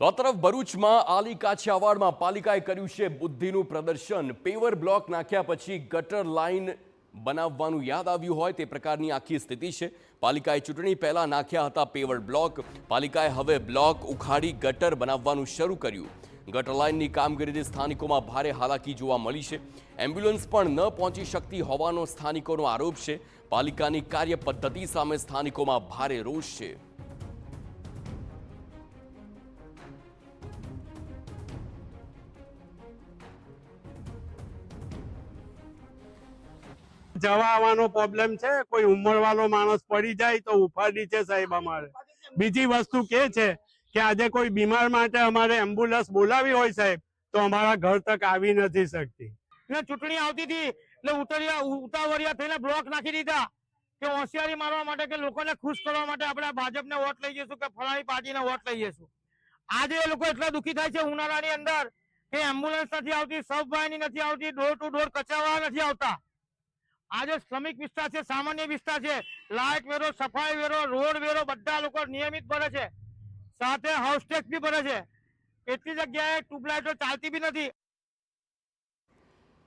તો આ તરફ ભરૂચમાં આલી કાછિયાવાડમાં પાલિકાએ કર્યું છે બુદ્ધિનું પ્રદર્શન। પેવર બ્લોક નાખ્યા પછી ગટર લાઇન બનાવવાનું યાદ આવ્યું હોય તે પ્રકારની આખી સ્થિતિ છે। પાલિકાએ ચૂંટણી પહેલા નાખ્યા હતા પેવર બ્લોક, પાલિકાએ હવે બ્લોક ઉખાડી ગટર બનાવવાનું શરૂ કર્યું। ગટર લાઇનની કામગીરીથી સ્થાનિકોમાં ભારે હાલાકી જોવા મળી છે। એમ્બ્યુલન્સ પણ ન પહોંચી શકતી હોવાનો સ્થાનિકોનો આરોપ છે। પાલિકાની કાર્ય પદ્ધતિ સામે સ્થાનિકોમાં ભારે રોષ છે। જવા આવવાનો પ્રોબ્લેમ છે। કોઈ ઉંમરવાળો માણસ પડી જાય તો ઉપાડી છે સાહેબ। અમારે બીજી વસ્તુ કે છે કે આજે કોઈ બીમાર માટે અમારે એમ્બ્યુલન્સ બોલાવી હોય સાહેબ તો અમારા ઘર તક આવી નથી શકતી। ચૂંટણી આવતી હતી એટલે ઉતાવળિયા થઈને બ્લોક નાખી દીધા કે હોશિયારી મારવા માટે કે લોકોને ખુશ કરવા માટે આપણે ભાજપને વોટ લઈ જઈશું કે ફલાણી પાર્ટીને વોટ લઈ જઈશું। આજે એ લોકો એટલા દુઃખી થાય છે ઉનાળાની અંદર કે એમ્બ્યુલન્સ નથી આવતી, સબવાહિની નથી આવતી, ડોર ટુ ડોર કચરાવાળા નથી આવતા। આજે શ્રમિક વિસ્તાર છે, સામાન્ય વિસ્તાર છે, લાઇટ વેરો, સફાઈ વેરો, રોડ વેરો બધા લોકો નિયમિત ભરે છે, સાથે હાઉસ ટેક્સ બી ભરે છે। કેટલી જગ્યાએ ટ્યુબલાઇટો ચાલતી બી નથી।